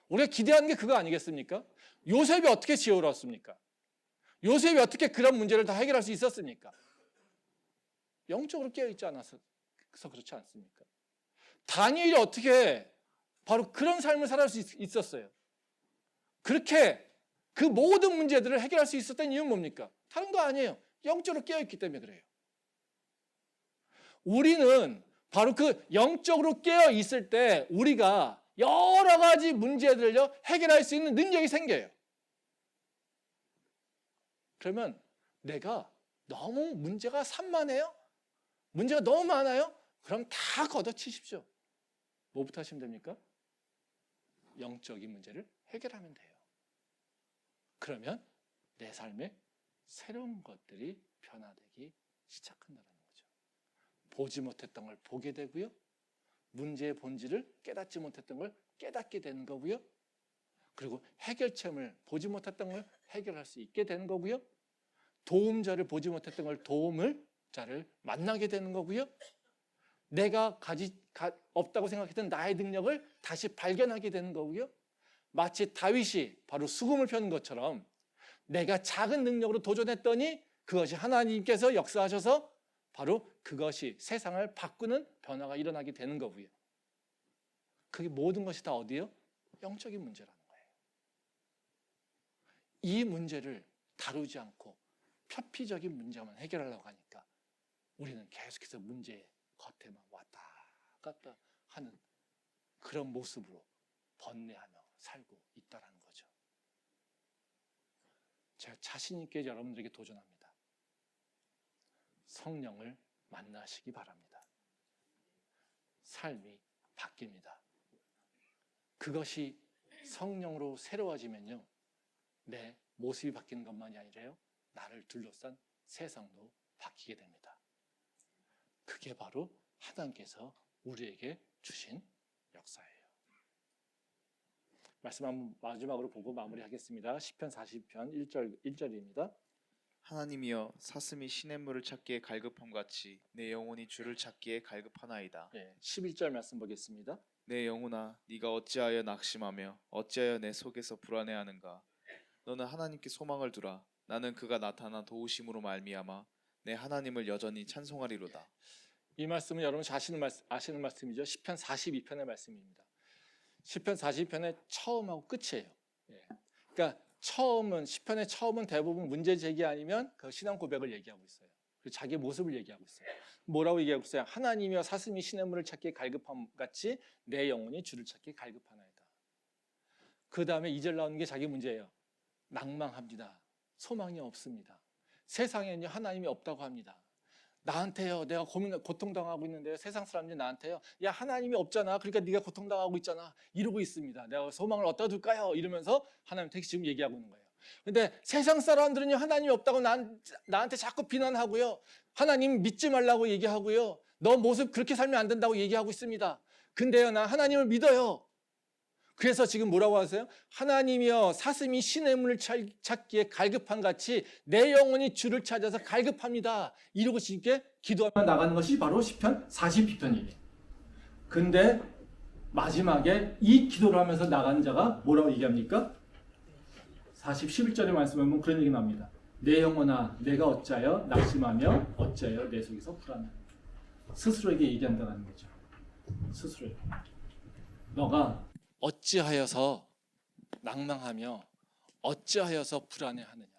A: 우리가 기대하는 게 그거 아니겠습니까? 요셉이 어떻게 지혜로웠습니까? 요셉이 어떻게 그런 문제를 다 해결할 수 있었습니까? 영적으로 깨어있지 않아서 그렇지 않습니까? 다니엘이 어떻게 바로 그런 삶을 살아갈 수 있었어요? 그렇게 그 모든 문제들을 해결할 수 있었던 이유는 뭡니까? 다른 거 아니에요. 영적으로 깨어있기 때문에 그래요. 우리는 바로 그 영적으로 깨어있을 때 우리가 여러 가지 문제들을 해결할 수 있는 능력이 생겨요. 그러면 내가 너무 문제가 산만해요? 문제가 너무 많아요? 그럼 다 걷어치십시오. 뭐부터 하시면 됩니까? 영적인 문제를 해결하면 돼요. 그러면 내 삶에 새로운 것들이 변화되기 시작한다는 거죠. 보지 못했던 걸 보게 되고요. 문제의 본질을 깨닫지 못했던 걸 깨닫게 되는 거고요. 그리고 해결책을 보지 못했던 걸 해결할 수 있게 되는 거고요. 도움자를 보지 못했던 걸 도움자를 만나게 되는 거고요. 내가 없다고 생각했던 나의 능력을 다시 발견하게 되는 거고요. 마치 다윗이 바로 수금을 펴는 것처럼 내가 작은 능력으로 도전했더니 그것이 하나님께서 역사하셔서 바로 그것이 세상을 바꾸는 변화가 일어나게 되는 거고요. 그게 모든 것이 다 어디예요? 영적인 문제라는 거예요. 이 문제를 다루지 않고 표피적인 문제만 해결하려고 하니까 우리는 계속해서 문제 겉에만 왔다 갔다 하는 그런 모습으로 번뇌하며 살고 있다는 거죠. 제가 자신 있게 여러분들에게 도전합니다. 성령을 만나시기 바랍니다. 삶이 바뀝니다. 그것이 성령으로 새로워지면요, 내 모습이 바뀌는 것만이 아니라요, 나를 둘러싼 세상도 바뀌게 됩니다. 그게 바로 하나님께서 우리에게 주신 역사예요. 말씀 한번 마지막으로 보고 마무리하겠습니다. 시편 40편 1절입니다.
B: 하나님이여 사슴이 시냇물을 찾기에 갈급함 같이 내 영혼이 주를 찾기에 갈급하나이다.
A: 11절 말씀 보겠습니다.
B: 내 영혼아 네가 어찌하여 낙심하며 어찌하여 내 속에서 불안해하는가. 너는 하나님께 소망을 두라. 나는 그가 나타나 도우심으로 말미암아 내 하나님을 여전히 찬송하리로다.
A: 이 말씀은 여러분 아시는 말씀이죠. 시편 42편의 말씀입니다. 시편 42편의 처음하고 끝이에요. 그러니까 시편의 처음은 대부분 문제 제기 아니면 그 신앙 고백을 얘기하고 있어요. 그리고 자기의 모습을 얘기하고 있어요. 뭐라고 얘기하고 있어요? 하나님이여 사슴이 시냇물을 찾기에 갈급함 같이 내 영혼이 주를 찾기에 갈급하나이다. 그 다음에 2절 나오는 게 자기 문제예요. 낭망합니다. 소망이 없습니다. 세상에는 하나님이 없다고 합니다. 나한테요, 내가 고통당하고 있는데요, 세상 사람들이 나한테요, 야 하나님이 없잖아, 그러니까 네가 고통당하고 있잖아, 이러고 있습니다. 내가 소망을 어디다 둘까요? 이러면서 하나님한테 지금 얘기하고 있는 거예요. 근데 세상 사람들은요, 하나님이 없다고 나한테 자꾸 비난하고요, 하나님 믿지 말라고 얘기하고요, 너 모습 그렇게 살면 안 된다고 얘기하고 있습니다. 근데요, 나 하나님을 믿어요. 그래서 지금 뭐라고 하세요? 하나님이여 사슴이 시냇물을 찾기에 갈급한 같이 내 영혼이 주를 찾아서 갈급합니다. 이러고 지금 기도하며 나가는 것이 바로 시편 42편이에요. 근데 마지막에 이 기도를 하면서 나가는 자가 뭐라고 얘기합니까? 11절의 말씀에 보면 그런 얘기 나옵니다. 내 영혼아 내가 어찌하여 낙심하며 어찌하여 내 속에서 불안하냐. 스스로에게 얘기한다는 거죠. 스스로에게. 너가 어찌하여서 낭망하며 어찌하여서 불안해하느냐.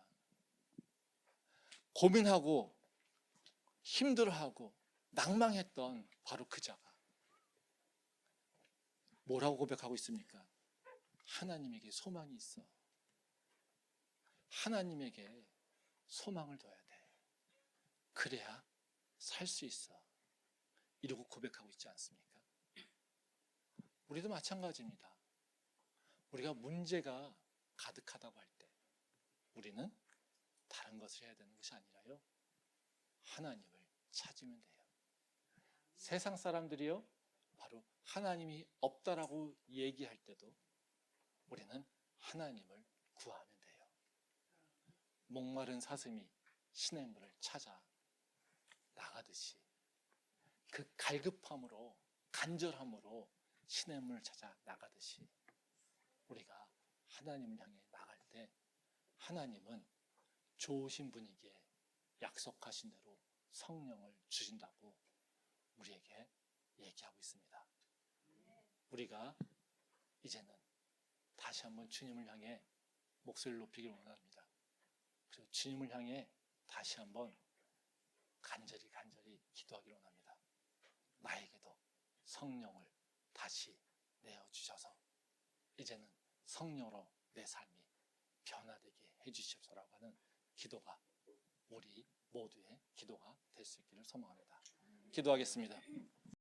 A: 고민하고 힘들어하고 낭망했던 바로 그 자가 뭐라고 고백하고 있습니까? 하나님에게 소망이 있어. 하나님에게 소망을 둬야 돼. 그래야 살 수 있어. 이러고 고백하고 있지 않습니까? 우리도 마찬가지입니다. 우리가 문제가 가득하다고 할 때 우리는 다른 것을 해야 되는 것이 아니라요, 하나님을 찾으면 돼요. 세상 사람들이요, 바로 하나님이 없다라고 얘기할 때도 우리는 하나님을 구하면 돼요. 목마른 사슴이 시냇물을 찾아 나가듯이 그 갈급함으로, 간절함으로 시냇물을 찾아 나가듯이 우리가 하나님을 향해 나갈 때 하나님은 좋으신 분이기에 약속하신 대로 성령을 주신다고 우리에게 얘기하고 있습니다. 우리가 이제는 다시 한번 주님을 향해 목소리를 높이길 원합니다. 그리고 주님을 향해 다시 한번 간절히 기도하길 원합니다. 나에게도 성령을 다시 내어주셔서 이제는 성령으로 내 삶이 변화되게 해주십시오라고 하는 기도가 우리 모두의 기도가 될 수 있기를 소망합니다. 기도하겠습니다.